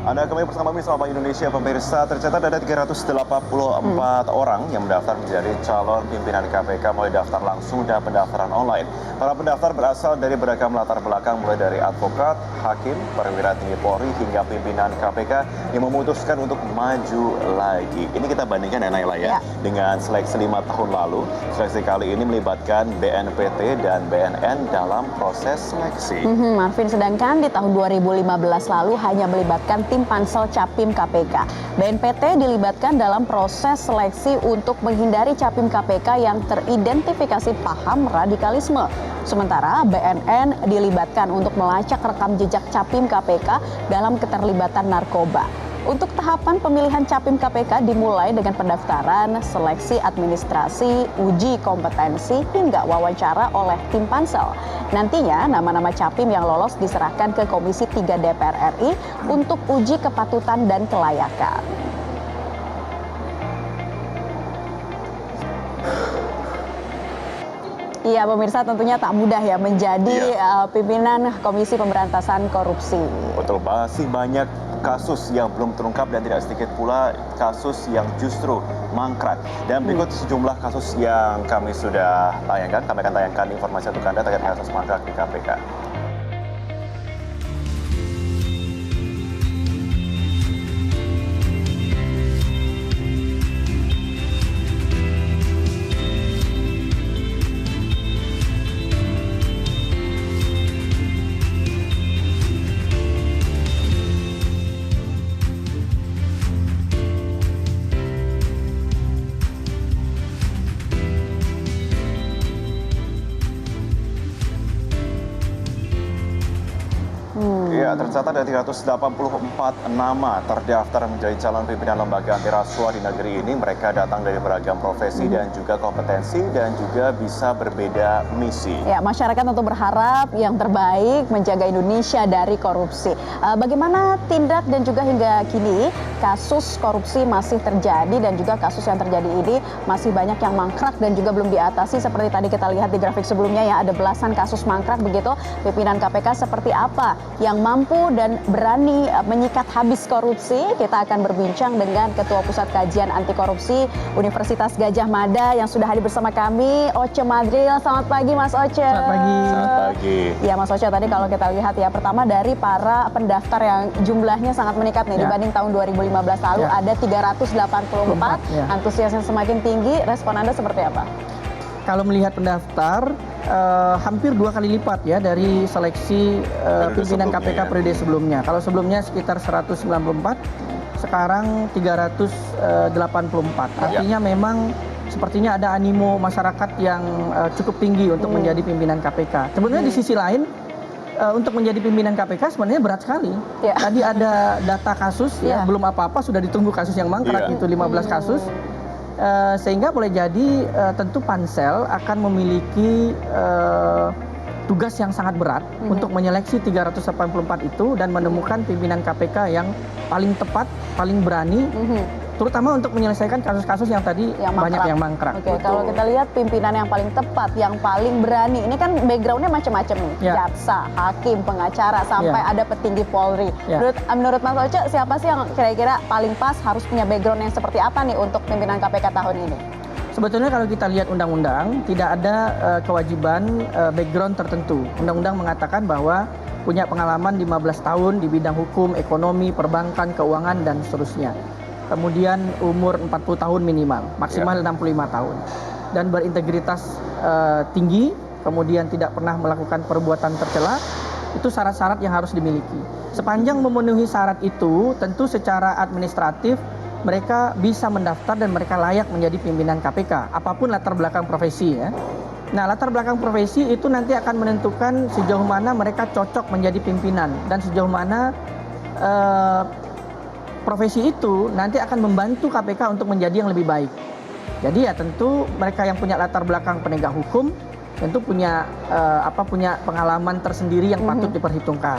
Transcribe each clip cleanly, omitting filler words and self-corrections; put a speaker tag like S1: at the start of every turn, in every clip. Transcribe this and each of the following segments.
S1: Anda kembali bersama kami selama Indonesia pemirsa. Tercatat ada 384 orang yang mendaftar menjadi calon pimpinan KPK melalui daftar langsung dan pendaftaran online. Para pendaftar berasal dari beragam latar belakang mulai dari advokat, hakim, perwira tinggi Polri hingga pimpinan KPK yang memutuskan untuk maju lagi. Ini kita bandingkan ya Naila ya dengan seleksi 5 tahun lalu. Seleksi kali ini melibatkan BNPT dan BNN dalam proses seleksi.
S2: Marvin, sedangkan di tahun 2015 lalu hanya melibatkan tim Pansel Capim KPK. BNPT dilibatkan dalam proses seleksi untuk menghindari Capim KPK yang teridentifikasi paham radikalisme. Sementara BNN dilibatkan untuk melacak rekam jejak Capim KPK dalam keterlibatan narkoba. Untuk tahapan pemilihan Capim KPK dimulai dengan pendaftaran, seleksi administrasi, uji kompetensi, hingga wawancara oleh tim Pansel. Nantinya nama-nama Capim yang lolos diserahkan ke Komisi 3 DPR RI untuk uji kepatutan dan kelayakan. Iya pemirsa, tentunya tak mudah ya menjadi pimpinan Komisi Pemberantasan Korupsi.
S1: Betul, masih banyak kasus yang belum terungkap dan tidak sedikit pula kasus yang justru mangkrak. Dan berikut sejumlah kasus yang kami sudah tayangkan. Kami akan tayangkan informasi untuk Anda terkait kasus mangkrak di KPK. Ya, tercatat ada 384 nama terdaftar menjadi calon pimpinan lembaga anti rasuah di negeri ini. Mereka datang dari beragam profesi dan juga kompetensi dan juga bisa berbeda misi.
S2: Ya, masyarakat tentu berharap yang terbaik menjaga Indonesia dari korupsi. Bagaimana tindak dan juga hingga kini kasus korupsi masih terjadi dan juga kasus yang terjadi ini masih banyak yang mangkrak dan juga belum diatasi. Seperti tadi kita lihat di grafik sebelumnya ya, ada belasan kasus mangkrak begitu. Pimpinan KPK seperti apa yang mampu dan berani menyikat habis korupsi? Kita akan berbincang dengan Ketua Pusat Kajian Anti Korupsi Universitas Gadjah Mada yang sudah hadir bersama kami, Oce Madril. Selamat pagi Mas Oce.
S3: Selamat pagi.
S1: Selamat pagi.
S2: Ya Mas Oce, tadi kalau kita lihat ya, pertama dari para pendaftar yang jumlahnya sangat meningkat nih dibanding tahun 2015 lalu ada 384, antusiasnya semakin tinggi. Respon Anda seperti apa?
S3: Kalau melihat pendaftar, hampir 2 kali lipat ya dari seleksi pimpinan KPK periode sebelumnya. Kalau sebelumnya sekitar 194, sekarang 384. Artinya memang sepertinya ada animo masyarakat yang cukup tinggi untuk menjadi pimpinan KPK. Sebenarnya di sisi lain, untuk menjadi pimpinan KPK sebenarnya berat sekali. Tadi ada data kasus, belum apa-apa sudah ditunggu kasus yang mangkrak, itu 15 kasus. Sehingga boleh jadi tentu Pansel akan memiliki tugas yang sangat berat untuk menyeleksi 384 itu dan menemukan pimpinan KPK yang paling tepat, paling berani, terutama untuk menyelesaikan kasus-kasus yang tadi banyak yang mangkrak.
S2: Oke, kalau kita lihat pimpinan yang paling tepat, yang paling berani, ini kan backgroundnya macam-macam nih, jaksa, hakim, pengacara, sampai ada petinggi Polri. Menurut Mas Oce, siapa sih yang kira-kira paling pas harus punya background yang seperti apa nih untuk pimpinan KPK tahun ini?
S3: Sebetulnya kalau kita lihat undang-undang, tidak ada kewajiban background tertentu. Undang-undang mengatakan bahwa punya pengalaman 15 tahun di bidang hukum, ekonomi, perbankan, keuangan, dan seterusnya. Kemudian umur 40 tahun minimal, maksimal 65 tahun. Dan berintegritas tinggi, kemudian tidak pernah melakukan perbuatan tercela, itu syarat-syarat yang harus dimiliki. Sepanjang memenuhi syarat itu, tentu secara administratif mereka bisa mendaftar dan mereka layak menjadi pimpinan KPK, apapun latar belakang profesi ya. Nah, latar belakang profesi itu nanti akan menentukan sejauh mana mereka cocok menjadi pimpinan dan sejauh mana profesi itu nanti akan membantu KPK untuk menjadi yang lebih baik. Jadi ya tentu mereka yang punya latar belakang penegak hukum tentu punya punya pengalaman tersendiri yang patut diperhitungkan.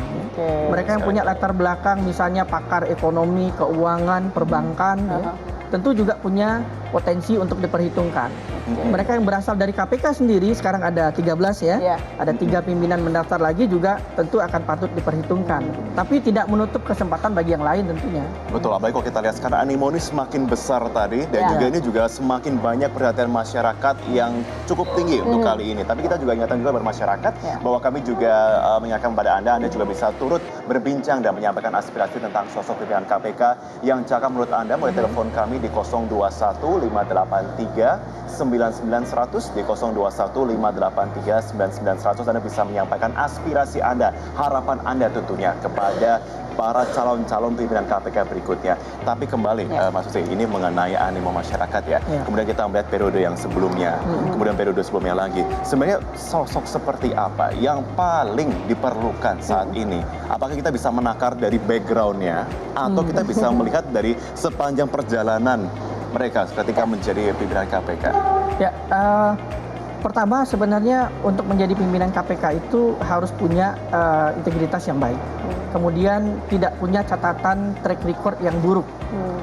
S3: Mereka yang punya latar belakang misalnya pakar ekonomi, keuangan, perbankan, tentu juga punya potensi untuk diperhitungkan. Mereka yang berasal dari KPK sendiri sekarang ada 13 ya,
S2: Iya.
S3: ada 3 pimpinan mendaftar lagi juga tentu akan patut diperhitungkan. Tapi tidak menutup kesempatan bagi yang lain tentunya.
S1: Betul, apalagi kalau kita lihat sekarang animo ini semakin besar tadi dan
S2: Ya.
S1: juga ini juga semakin banyak perhatian masyarakat yang cukup tinggi untuk kali ini. Tapi kita juga ingatkan juga kepada masyarakat
S2: Ya.
S1: bahwa kami juga mengingatkan kepada Anda juga bisa turut berbincang dan menyampaikan aspirasi tentang sosok pimpinan KPK yang cakap menurut Anda boleh telepon kami di 021 583 9900 di 021 583 9900. Anda bisa menyampaikan aspirasi Anda, harapan Anda tentunya kepada para calon-calon pimpinan KPK berikutnya. Tapi kembali, Mas Husein, ini mengenai animo masyarakat ya.
S3: Ya.
S1: Kemudian kita melihat periode yang sebelumnya, kemudian periode sebelumnya lagi. Sebenarnya sosok seperti apa yang paling diperlukan saat ini? Apakah kita bisa menakar dari background-nya, atau kita bisa melihat dari sepanjang perjalanan mereka ketika menjadi pimpinan KPK?
S3: Ya, pertama sebenarnya untuk menjadi pimpinan KPK itu harus punya integritas yang baik. Kemudian tidak punya catatan track record yang buruk.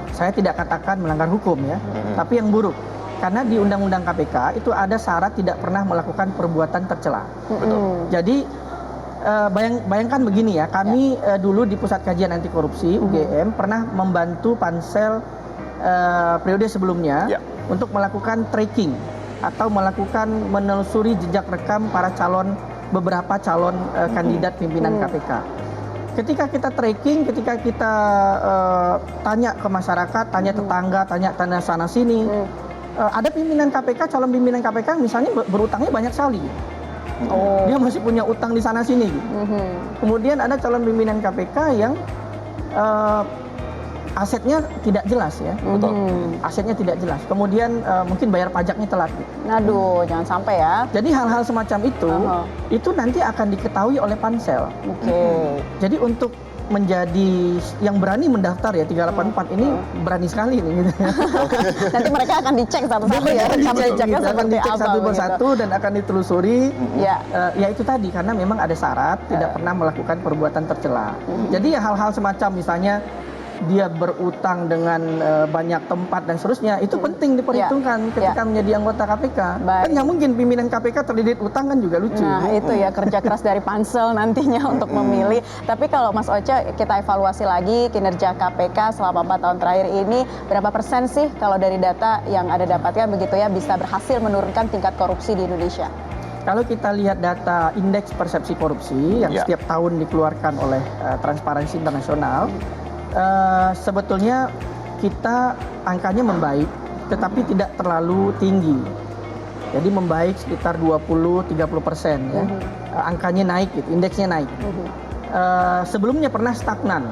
S3: Saya tidak katakan melanggar hukum ya, tapi yang buruk. Karena di Undang-Undang KPK itu ada syarat tidak pernah melakukan perbuatan tercela.
S1: Betul.
S3: Jadi bayangkan begini ya, kami dulu di Pusat Kajian Anti Korupsi UGM pernah membantu pansel periode sebelumnya untuk melakukan tracking atau melakukan menelusuri jejak rekam para beberapa calon kandidat pimpinan KPK. Ketika kita tracking, ketika kita tanya ke masyarakat, tanya tetangga, tanya sana sini, ada pimpinan KPK, calon pimpinan KPK misalnya berutangnya banyak sekali. Dia masih punya utang di sana sini. Kemudian ada calon pimpinan KPK yang asetnya tidak jelas ya.
S1: Betul.
S3: Asetnya tidak jelas. Kemudian mungkin bayar pajaknya telat.
S2: Aduh, jangan sampai ya.
S3: Jadi hal-hal semacam itu nanti akan diketahui oleh pansel.
S2: Oke.
S3: Jadi untuk menjadi yang berani mendaftar ya 384 ini berani sekali nih gitu.
S2: Nanti mereka akan dicek satu-satu ya, rekam jejaknya
S3: akan
S2: seperti
S3: dicek
S2: apa
S3: satu
S2: begitu.
S3: persatu dan akan ditelusuri.
S2: Ya.
S3: Ya itu tadi karena memang ada syarat tidak pernah melakukan perbuatan tercela. Jadi ya hal-hal semacam misalnya dia berutang dengan banyak tempat dan seterusnya itu penting diperhitungkan ketika menjadi anggota KPK. Kan nggak mungkin pimpinan KPK terlilit utang kan juga lucu.
S2: Nah itu ya kerja keras dari pansel nantinya untuk memilih. Tapi kalau Mas Oce kita evaluasi lagi kinerja KPK selama 4 tahun terakhir ini berapa persen sih kalau dari data yang ada dapatkan begitu ya bisa berhasil menurunkan tingkat korupsi di Indonesia?
S3: Kalau kita lihat data indeks persepsi korupsi yang setiap tahun dikeluarkan oleh Transparansi Internasional, sebetulnya kita angkanya membaik, tetapi tidak terlalu tinggi. Jadi membaik sekitar 20-30% ya. Angkanya naik, gitu, indeksnya naik. Sebelumnya pernah stagnan.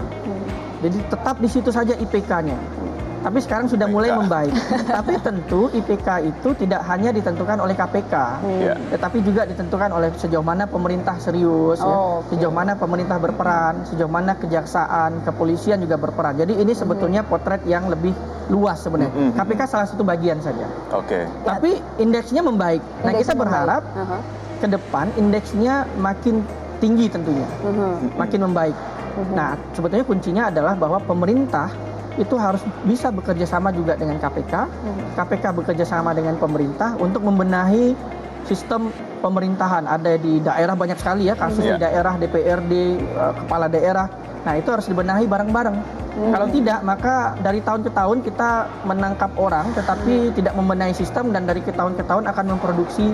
S3: Jadi tetap di situ saja IPK-nya. Tapi sekarang sudah mulai membaik. Tapi tentu IPK itu tidak hanya ditentukan oleh KPK, tetapi juga ditentukan oleh sejauh mana pemerintah serius, sejauh mana pemerintah berperan, sejauh mana kejaksaan, kepolisian juga berperan. Jadi ini sebetulnya potret yang lebih luas sebenarnya. KPK salah satu bagian saja. Tapi indeksnya membaik. Nah kita berharap ke depan indeksnya makin tinggi tentunya, makin membaik. Nah sebetulnya kuncinya adalah bahwa pemerintah itu harus bisa bekerja sama juga dengan KPK, KPK bekerja sama dengan pemerintah untuk membenahi sistem pemerintahan. Ada di daerah banyak sekali ya, kasus di daerah, DPRD, kepala daerah. Nah itu harus dibenahi bareng-bareng. Kalau tidak, maka dari tahun ke tahun kita menangkap orang, tetapi tidak membenahi sistem dan dari tahun ke tahun akan memproduksi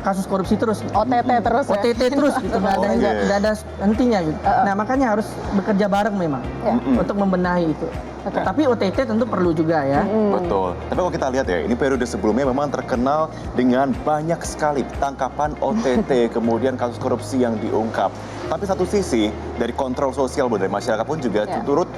S3: kasus korupsi terus.
S2: OTT terus ya?
S3: OTT terus gitu, nggak ada hentinya gitu. Nah makanya harus bekerja bareng memang untuk membenahi itu. Tapi OTT tentu perlu juga ya.
S1: Betul. Tapi kalau kita lihat ya, ini periode sebelumnya memang terkenal dengan banyak sekali tangkapan OTT, kemudian kasus korupsi yang diungkap. Tapi satu sisi dari kontrol sosial dari masyarakat pun juga turut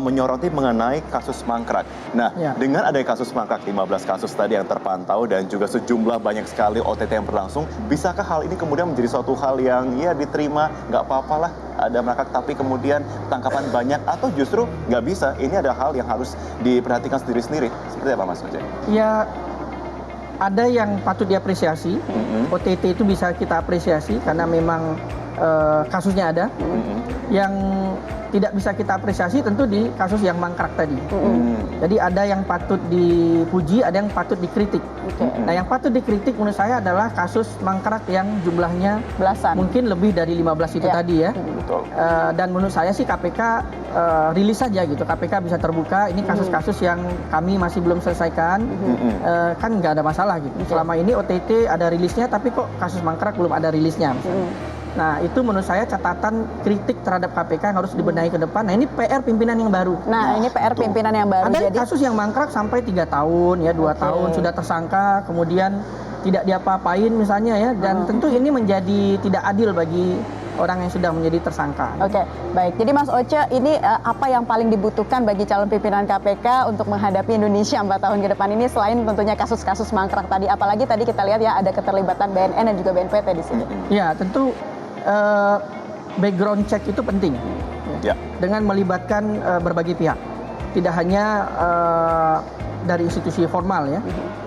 S1: menyoroti mengenai kasus mangkrak. Nah, dengan adanya kasus mangkrak 15 kasus tadi yang terpantau dan juga sejumlah banyak sekali OTT yang berlangsung, bisakah hal ini kemudian menjadi suatu hal yang ya diterima, nggak apa-apa lah ada mangkrak tapi kemudian tangkapan banyak, atau justru nggak bisa? Ini ada hal yang harus diperhatikan sendiri-sendiri. Seperti apa Mas Oce?
S3: Ya, ada yang patut diapresiasi. OTT itu bisa kita apresiasi karena memang kasusnya ada. Yang tidak bisa kita apresiasi tentu di kasus yang mangkrak tadi. Jadi ada yang patut dipuji, ada yang patut dikritik. Nah, yang patut dikritik menurut saya adalah kasus mangkrak yang jumlahnya
S2: Belasan.
S3: mungkin lebih dari 15 itu tadi ya.
S1: Betul.
S3: Dan menurut saya sih KPK rilis saja gitu. KPK bisa terbuka. Ini kasus-kasus yang kami masih belum selesaikan. Kan nggak ada masalah gitu. Selama ini OTT ada rilisnya, tapi kok kasus mangkrak belum ada rilisnya. Nah, itu menurut saya catatan kritik terhadap KPK yang harus dibenahi ke depan. Nah, ini PR pimpinan yang baru.
S2: Nah, ini PR pimpinan yang baru.
S3: Ada
S2: Jadi
S3: kasus yang mangkrak sampai 3 tahun, ya 2 tahun sudah tersangka, kemudian tidak diapa-apain misalnya ya. Dan tentu ini menjadi tidak adil bagi orang yang sudah menjadi tersangka.
S2: Oke, baik. Jadi Mas Oce, ini apa yang paling dibutuhkan bagi calon pimpinan KPK untuk menghadapi Indonesia 4 tahun ke depan ini selain tentunya kasus-kasus mangkrak tadi? Apalagi tadi kita lihat ya ada keterlibatan BNN dan juga BNPT di sini.
S3: Ya, tentu background check itu penting.
S1: Ya.
S3: Dengan melibatkan berbagai pihak. Tidak hanya dari institusi formal ya,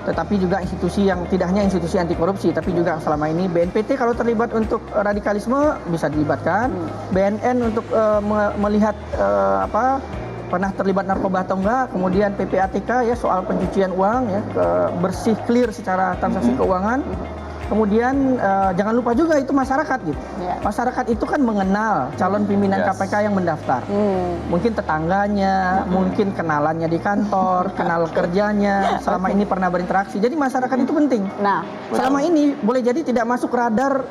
S3: tetapi juga institusi yang tidak hanya institusi anti korupsi, tapi juga selama ini BNPT kalau terlibat untuk radikalisme bisa dilibatkan, BNN untuk melihat pernah terlibat narkoba atau enggak, kemudian PPATK ya soal pencucian uang ya, bersih clear secara transaksi keuangan. Kemudian jangan lupa juga itu masyarakat gitu. Masyarakat itu kan mengenal calon pimpinan KPK yang mendaftar. Mungkin tetangganya, mungkin kenalannya di kantor, kenal kerjanya, selama ini pernah berinteraksi. Jadi masyarakat itu penting.
S2: Nah,
S3: Selama ini boleh jadi tidak masuk radar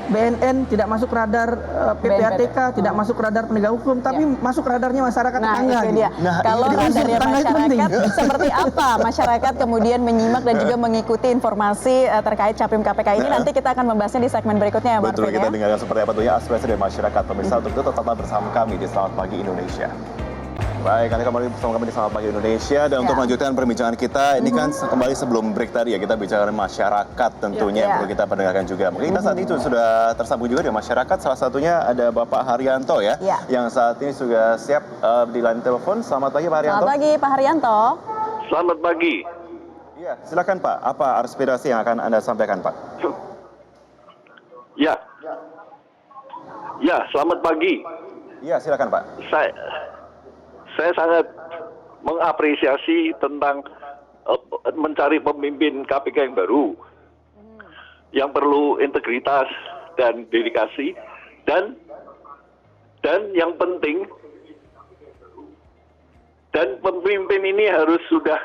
S3: BNN, tidak masuk radar PPATK, tidak masuk radar penegak hukum, tapi masuk radarnya masyarakat tetangga.
S2: Itu dia. Kalau
S3: jadi unsur
S2: radarnya
S3: tetangga itu penting.
S2: masyarakat, seperti apa masyarakat kemudian menyimak dan juga mengikuti informasi terkait capim KPK ini? Nanti kita akan membahasnya di segmen berikutnya ya,
S1: Betul,
S2: Marvin
S1: kita
S2: ya.
S1: dengarkan seperti apa tuhnya aspirasi dari masyarakat. Pemirsa, untuk itu tetaplah bersama kami di Selamat Pagi Indonesia. Baik, Anda kembali bersama kami di Selamat Pagi Indonesia. Dan untuk melanjutkan perbincangan kita, ini kan kembali sebelum break tadi ya, kita bicara masyarakat tentunya yang perlu kita pendengarkan juga. Mungkin kita saat itu sudah tersambung juga dengan masyarakat, salah satunya ada Bapak Haryanto ya, yang saat ini sudah siap di line telepon. Selamat pagi Pak Haryanto.
S2: Selamat pagi Pak Haryanto.
S4: Selamat pagi.
S1: Iya, silakan Pak. Apa aspirasi yang akan Anda sampaikan Pak?
S4: Ya, selamat pagi.
S1: Iya, silakan Pak.
S4: Saya sangat mengapresiasi tentang mencari pemimpin KPK yang baru, yang perlu integritas dan dedikasi, dan yang penting, dan pemimpin ini harus sudah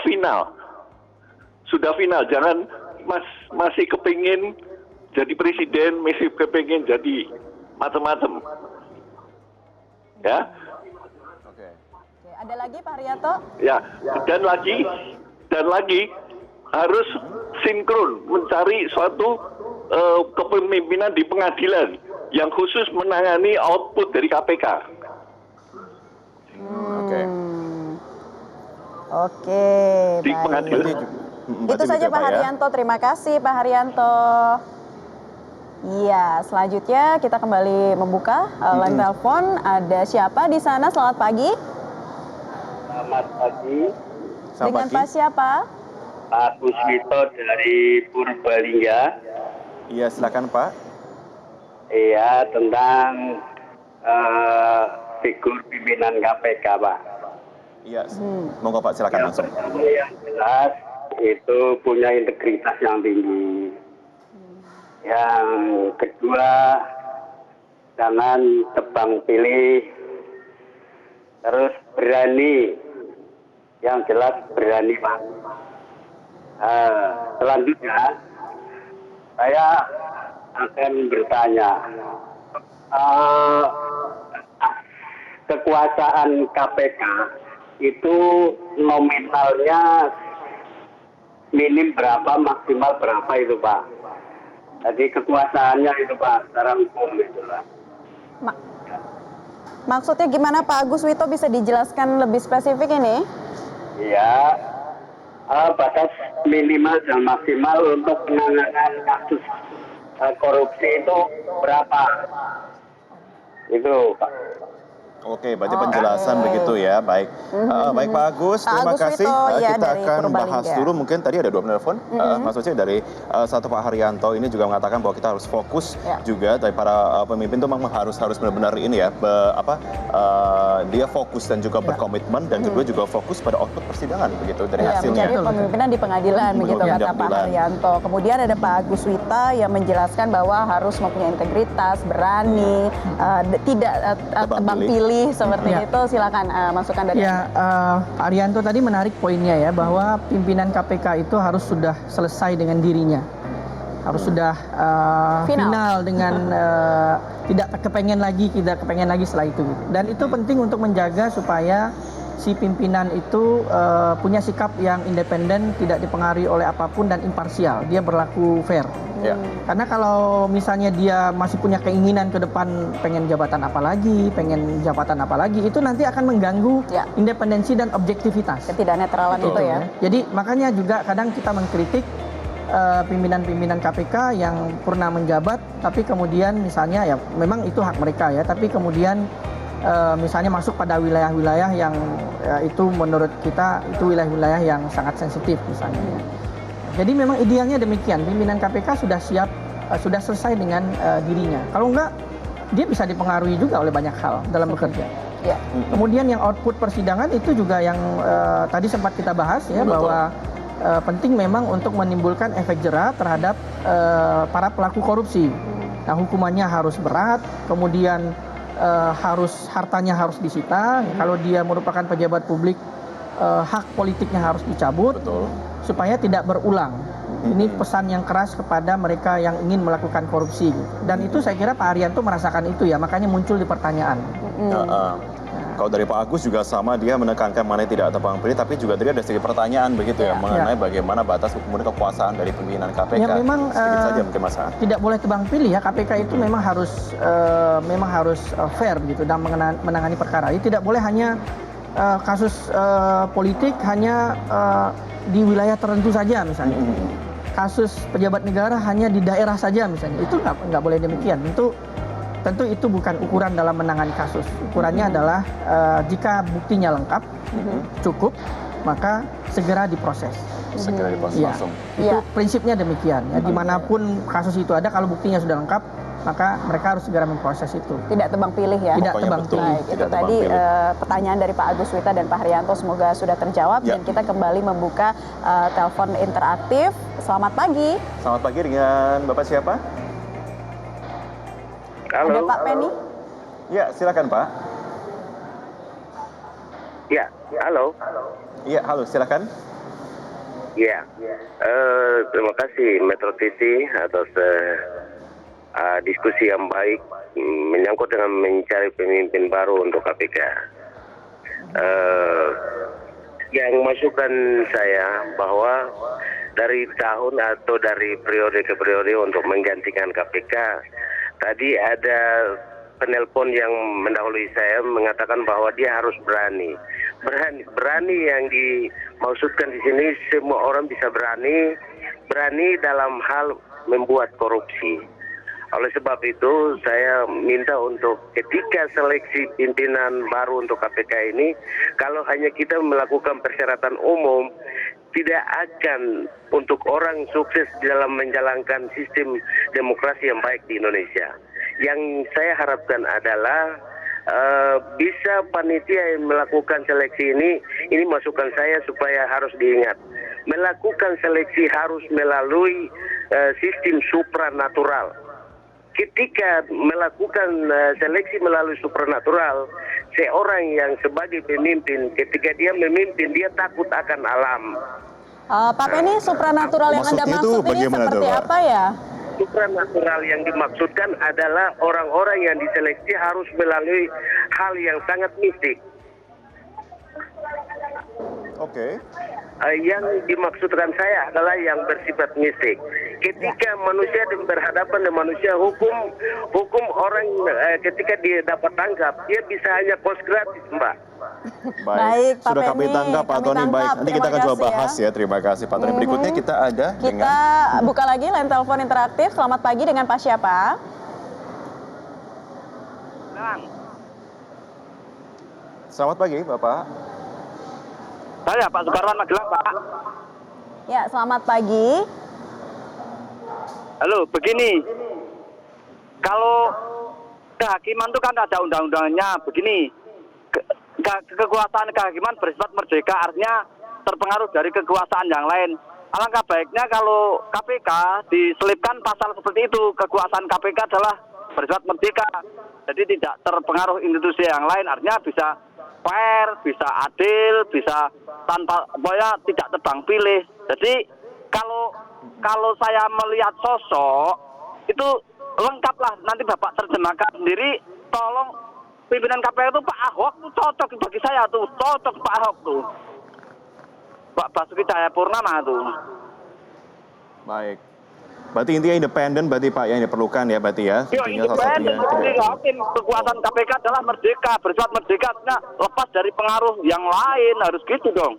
S4: final, jangan masih kepingin jadi presiden, masih kepingin jadi macam-macam, ya.
S2: Ada lagi Pak Haryanto?
S4: Ya, dan lagi harus sinkron mencari suatu kepemimpinan di pengadilan yang khusus menangani output dari KPK.
S2: Oke,
S4: Di
S2: baik.
S4: pengadilan.
S2: Itu saja Pak Haryanto. Terima kasih Pak Haryanto. Iya, selanjutnya kita kembali membuka line telepon. Ada siapa di sana? Selamat pagi.
S5: Selamat pagi.
S2: Dengan Pak siapa?
S5: Pak Kuswito dari Purbalingga.
S1: Iya, silakan Pak.
S5: Iya, tentang figur pimpinan KPK, Pak.
S1: Iya, monggo Pak, silakan langsung.
S5: Yang jelas itu punya integritas yang tinggi. Yang kedua, jangan tebang pilih, terus berani. Yang jelas berani, Pak. Selanjutnya, saya akan bertanya, kekuasaan KPK itu nominalnya minim berapa, maksimal berapa itu, Pak? Jadi kekuasaannya itu, Pak, secara hukum itu, Pak.
S2: Maksudnya gimana Pak Agus Wito, bisa dijelaskan lebih spesifik ini?
S5: Iya, batas minimal dan maksimal untuk penanganan kasus korupsi itu berapa? Itu, Pak.
S1: Oke, berarti penjelasan begitu ya. Baik, baik Pak Agus,
S2: Pak
S1: terima
S2: Agus
S1: kasih.
S2: Wito, ya,
S1: Kita
S2: dari
S1: akan bahas
S2: Purbalingga.
S1: dulu. Mungkin tadi ada 2 penelpon, maksudnya dari satu Pak Haryanto ini juga mengatakan bahwa kita harus fokus
S2: Ya.
S1: juga dari para pemimpin itu memang harus benar-benar ini ya, dia fokus dan juga berkomitmen dan juga fokus pada output persidangan begitu dari
S2: Iya,
S1: hasilnya.
S2: menjadi pemimpinan di pengadilan begitu
S1: Pemimpinan
S2: kata Pak
S1: pengadilan.
S2: Haryanto. Kemudian ada Pak Agus Wita yang menjelaskan bahwa harus mempunyai integritas, berani, tidak tebang pilih seperti
S3: Ya.
S2: itu. Silakan masukan dari
S3: Ya, Pak Arianto tadi menarik poinnya ya, bahwa pimpinan KPK itu harus sudah selesai dengan dirinya. Harus sudah final dengan tidak kepengen lagi setelah itu. Dan itu penting untuk menjaga supaya si pimpinan itu punya sikap yang independen, tidak dipengaruhi oleh apapun dan imparsial. Dia berlaku fair.
S1: Ya.
S3: Karena kalau misalnya dia masih punya keinginan ke depan pengen jabatan apa lagi, itu nanti akan mengganggu
S2: Ya.
S3: independensi dan objektivitas.
S2: ketidaknetralan itu ya.
S3: Jadi makanya juga kadang kita mengkritik pimpinan-pimpinan KPK yang pernah menjabat, tapi kemudian misalnya ya memang itu hak mereka ya, tapi kemudian misalnya masuk pada wilayah-wilayah yang itu menurut kita itu wilayah-wilayah yang sangat sensitif misalnya. Jadi memang idealnya demikian, pimpinan KPK sudah siap, sudah selesai dengan dirinya. Kalau enggak, dia bisa dipengaruhi juga oleh banyak hal dalam bekerja.
S2: Ya.
S3: Kemudian yang output persidangan itu juga yang tadi sempat kita bahas ya,
S1: Betul.
S3: bahwa penting memang untuk menimbulkan efek jera terhadap para pelaku korupsi. Nah, hukumannya harus berat, kemudian hartanya harus disita. Kalau dia merupakan pejabat publik, hak politiknya harus dicabut.
S1: Betul.
S3: Supaya tidak berulang. Ini pesan yang keras kepada mereka yang ingin melakukan korupsi. Dan itu saya kira Pak Arianto merasakan itu ya, makanya muncul di pertanyaan.
S1: Kalau dari Pak Agus juga sama, dia menekankan mengenai tidak tebang pilih, tapi juga tadi ada sedikit pertanyaan begitu ya, mengenai bagaimana batas kemudian kekuasaan dari pimpinan KPK.
S3: Ya, memang
S1: sedikit saja mungkin Mas.
S3: tidak boleh tebang pilih ya, KPK itu memang harus fair gitu dalam menangani perkara. Ini tidak boleh hanya kasus politik hanya di wilayah tertentu saja misalnya. Kasus pejabat negara hanya di daerah saja misalnya. Itu nggak boleh demikian. Tentu itu bukan ukuran dalam menangani kasus. Ukurannya adalah jika buktinya lengkap, cukup, maka segera diproses.
S1: Segera diproses
S3: Ya.
S1: langsung.
S3: Itu prinsipnya demikian. Ya, dimanapun kasus itu ada, kalau buktinya sudah lengkap, maka mereka harus segera memproses itu.
S2: Tidak tebang pilih ya.
S3: Tidak
S1: Pokoknya
S3: tebang
S1: betul.
S3: pilih.
S2: Baik, itu
S1: Tidak tebang
S2: tadi
S1: pilih.
S2: pertanyaan dari Pak Agus Wita dan Pak Haryanto semoga sudah terjawab
S1: Ya.
S2: dan kita kembali membuka telepon interaktif. Selamat pagi.
S1: Selamat pagi dengan Bapak siapa?
S2: Ada Pak Penny?
S1: Ya, silakan Pak.
S5: Ya, halo.
S1: Iya, halo, silakan.
S5: Ya, terima kasih Metro TV atas diskusi yang baik menyangkut dengan mencari pemimpin baru untuk KPK. Yang masukan saya bahwa dari tahun atau dari periode ke periode untuk menggantikan KPK, tadi ada penelpon yang mendahului saya mengatakan bahwa dia harus berani. Berani yang dimaksudkan di sini semua orang bisa berani dalam hal membuat korupsi. Oleh sebab itu saya minta untuk ketika seleksi pimpinan baru untuk KPK ini, kalau hanya kita melakukan persyaratan umum, tidak akan untuk orang sukses dalam menjalankan sistem demokrasi yang baik di Indonesia. Yang saya harapkan adalah bisa panitia yang melakukan seleksi ini masukan saya supaya harus diingat. Melakukan seleksi harus melalui sistem supranatural. Ketika melakukan seleksi melalui supranatural, seorang yang sebagai pemimpin, ketika dia memimpin, dia takut akan alam.
S2: Pak Penny, supranatural yang Anda
S1: Maksudnya itu
S2: maksud ini
S1: bagaimana
S2: seperti
S1: tuh, Pak?
S2: apa ya?
S5: Supranatural yang dimaksudkan adalah orang-orang yang diseleksi harus melalui hal yang sangat mistik.
S1: Oke.
S5: Yang dimaksudkan saya adalah yang bersifat mistik. Ketika manusia berhadapan dengan manusia, hukum orang ketika dia dapat tangkap, dia bisa hanya kos gratis, Mbak.
S2: Baik, Pak
S1: Sudah kami
S2: Penny.
S1: tangkap Pak
S2: Kami
S1: Tony. Baik,
S2: tangkap.
S1: nanti kita akan
S2: Terima
S1: coba
S2: kasih ya.
S1: bahas ya. Terima kasih Pak Tony. Berikutnya kita ada
S2: Kita buka lagi line telepon interaktif. Selamat pagi dengan Pak siapa?
S1: Selamat pagi, Bapak.
S5: Saya Pak Sukarwan Magelang, Pak.
S2: Ya, selamat pagi.
S5: Halo, begini. Kalau kehakiman itu kan ada undang-undangnya. Begini, kekuasaan kehakiman bersifat merdeka, artinya terpengaruh dari kekuasaan yang lain. Alangkah baiknya kalau KPK diselipkan pasal seperti itu. Kekuasaan KPK adalah bersifat merdeka, jadi tidak terpengaruh institusi yang lain. Artinya bisa fair, bisa adil, bisa tanpa pokoknya tidak tebang pilih. Jadi kalau saya melihat sosok itu lengkap lah. Nanti Bapak terjemahkan sendiri. Tolong pimpinan KPK itu Pak Ahok tuh cocok bagi saya tuh, cocok Pak Ahok tuh. Pak Basuki Cahayapurnama tuh.
S1: Baik. Berarti intinya independen berarti Pak yang diperlukan ya berarti ya.
S5: Yo,
S1: Intinya salah
S5: independen,
S1: satunya
S5: hakim, kekuasaan KPK adalah merdeka, bersifat merdeka, artinya lepas dari pengaruh yang lain, harus gitu dong.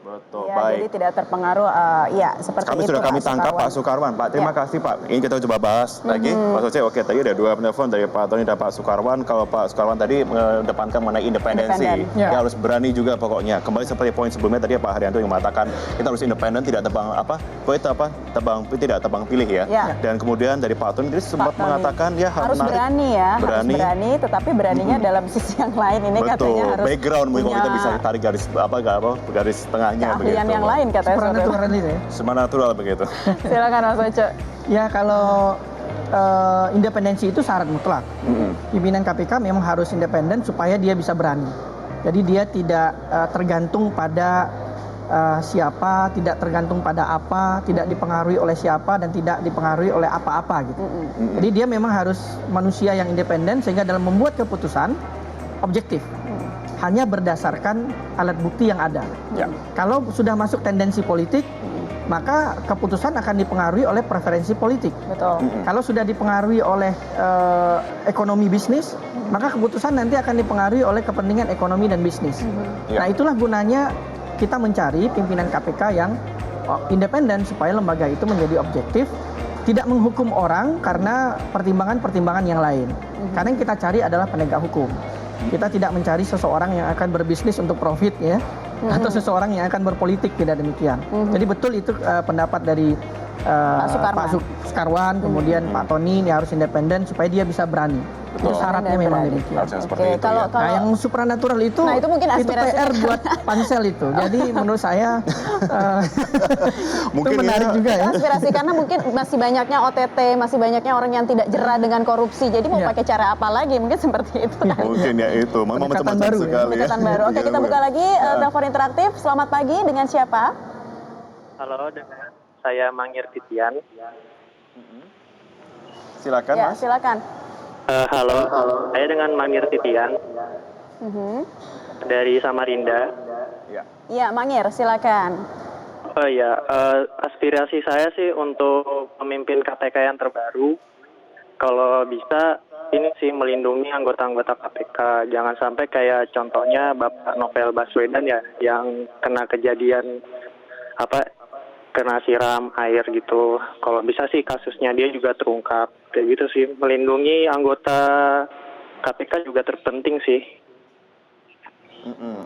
S1: Betul,
S2: Ya,
S1: baik.
S2: jadi tidak terpengaruh, ya seperti
S1: Kami
S2: itu.
S1: sudah kami
S2: Pak
S1: tangkap
S2: Sukarwan.
S1: Pak Sukarwan. Pak, terima
S2: Ya.
S1: kasih Pak. Ini kita coba bahas lagi. Pak Soce, oke tadi ada dua penelpon dari Pak Tony dan Pak Sukarwan. Kalau Pak Sukarwan tadi mengedepankan mengenai independensi.
S2: Independen.
S3: Ya.
S1: Ya harus berani juga pokoknya. Kembali seperti poin sebelumnya tadi Pak Haryanto yang mengatakan kita harus independen, tidak tidak tebang pilih ya.
S2: Ya.
S1: Dan kemudian dari Pak Tony tadi sempat
S2: Pak Tony.
S1: mengatakan ya
S2: harus
S1: menarik.
S2: berani ya, harus
S1: Berani.
S2: berani, tetapi beraninya dalam sisi yang lain. Ini katanya
S1: Betul,
S2: harus
S1: background mungkin kalau
S2: punya
S1: kita bisa tarik garis tengahnya
S2: keahlian
S1: begitu.
S2: yang lain katanya. Saudara.
S3: Supranatural itu ya.
S1: Semua natural begitu.
S2: Silakan Mas Oce.
S3: Ya kalau independensi itu syarat mutlak. Pimpinan KPK memang harus independen supaya dia bisa berani. Jadi dia tidak tergantung pada siapa, tidak tergantung pada apa, tidak dipengaruhi oleh siapa dan tidak dipengaruhi oleh apa-apa gitu. Jadi dia memang harus manusia yang independen sehingga dalam membuat keputusan objektif. Hanya berdasarkan alat bukti yang ada.
S1: Ya.
S3: Kalau sudah masuk tendensi politik, maka keputusan akan dipengaruhi oleh preferensi politik.
S2: Betul.
S3: Kalau sudah dipengaruhi oleh ekonomi bisnis, maka keputusan nanti akan dipengaruhi oleh kepentingan ekonomi dan bisnis.
S1: Ya.
S3: Nah, itulah gunanya kita mencari pimpinan KPK yang independen supaya lembaga itu menjadi objektif, tidak menghukum orang karena pertimbangan-pertimbangan yang lain. Karena yang kita cari adalah penegak hukum. Kita tidak mencari seseorang yang akan berbisnis untuk profit ya, atau seseorang yang akan berpolitik, tidak demikian. Jadi betul itu pendapat dari Pak Sukarwan, kemudian Pak Tony ini harus independen supaya dia bisa berani. Itu syaratnya
S2: Dan
S3: memang
S2: berani.
S3: demikian.
S1: Harus yang seperti
S2: Oke,
S1: itu
S2: kalau
S1: ya.
S3: Nah, yang supranatural itu,
S2: Nah, itu mungkin
S3: itu
S2: aspirasi.
S3: PR buat pansel itu. Jadi menurut saya
S1: Mungkin
S3: itu menarik
S1: ya.
S3: juga ya.
S2: Aspirasi karena mungkin masih banyaknya OTT, masih banyaknya orang yang tidak jera dengan korupsi. Jadi mau
S3: Iya.
S2: pakai cara apa lagi? Mungkin seperti itu.
S1: Mungkin ya itu. Memang
S3: Pendekatan
S1: macam-macam
S3: baru ya.
S1: sekali ya.
S2: Pendekatan baru. Oke,
S1: Iya,
S2: kita buka lagi telepon interaktif. Selamat pagi, dengan siapa?
S6: Halo, dengan saya Mangir Titian.
S1: Silakan
S2: Ya,
S1: Mas.
S2: silakan.
S6: Halo, saya dengan Mangir Titian
S2: Mhm.
S6: dari Samarinda.
S1: Ya.
S2: Iya, Mangir, silakan.
S6: Oh ya, aspirasi saya sih untuk pemimpin KPK yang terbaru, kalau bisa ini sih melindungi anggota-anggota KPK. Jangan sampai kayak contohnya Bapak Novel Baswedan ya, yang kena kejadian kena siram air gitu. Kalau bisa sih kasusnya dia juga terungkap. Kayak gitu sih, melindungi anggota KPK juga terpenting sih.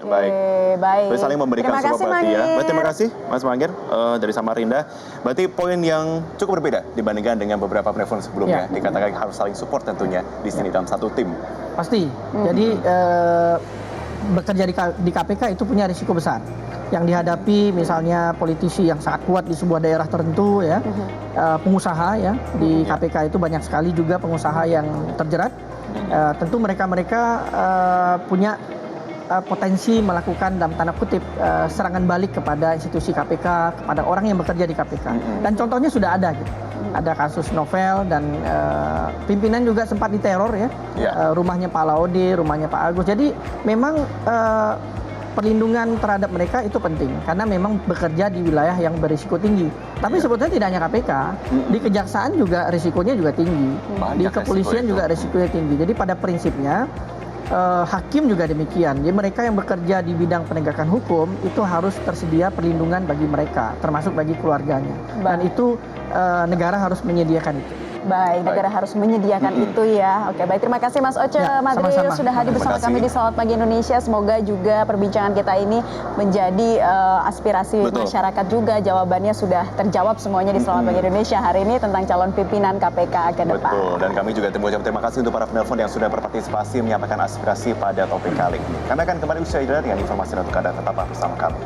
S1: Baik.
S2: Oke, baik.
S1: Berarti saling memberikan
S2: Terima kasih,
S1: sebuah berarti ya.
S2: Mangir.
S1: Berarti terima kasih Mas Mangir dari Samarinda. Berarti poin yang cukup berbeda dibandingkan dengan beberapa penelpon sebelumnya.
S3: Ya.
S1: Dikatakan harus saling support tentunya di sini dalam satu tim.
S3: Pasti. Jadi bekerja di KPK itu punya risiko besar. Yang dihadapi misalnya politisi yang sangat kuat di sebuah daerah tertentu ya, pengusaha ya di KPK itu banyak sekali juga pengusaha yang terjerat. Tentu mereka punya potensi melakukan dalam tanda kutip serangan balik kepada institusi KPK, kepada orang yang bekerja di KPK. Dan contohnya sudah ada gitu. Ada kasus Novel dan pimpinan juga sempat diteror ya.
S1: Ya.
S3: Rumahnya Pak Laude, rumahnya Pak Agus. Jadi memang perlindungan terhadap mereka itu penting karena memang bekerja di wilayah yang berisiko tinggi. Tapi sebetulnya tidak hanya KPK, di kejaksaan juga risikonya juga tinggi,
S1: Banyak
S3: di kepolisian
S1: risiko itu.
S3: juga risikonya tinggi. Jadi pada prinsipnya hakim juga demikian. Jadi mereka yang bekerja di bidang penegakan hukum itu harus tersedia perlindungan bagi mereka, termasuk bagi keluarganya. Dan itu negara harus menyediakan itu.
S2: Baik, negara harus menyediakan itu ya. Oke, baik. Terima kasih Mas Oce
S3: Ya,
S2: Madril
S3: sama-sama.
S2: sudah hadir bersama
S1: Terima
S2: kami
S1: kasih.
S2: di Selamat Pagi Indonesia. Semoga juga perbincangan kita ini menjadi aspirasi
S1: Betul.
S2: masyarakat juga. Jawabannya sudah terjawab semuanya di Selamat Pagi Indonesia hari ini tentang calon pimpinan KPK ke depan.
S1: Betul, dan kami juga mengucapkan terima kasih untuk para penelpon yang sudah berpartisipasi menyampaikan aspirasi pada topik kali ini. Kami akan kembali usai jeda dengan informasi untuk Anda, tetaplah bersama kami.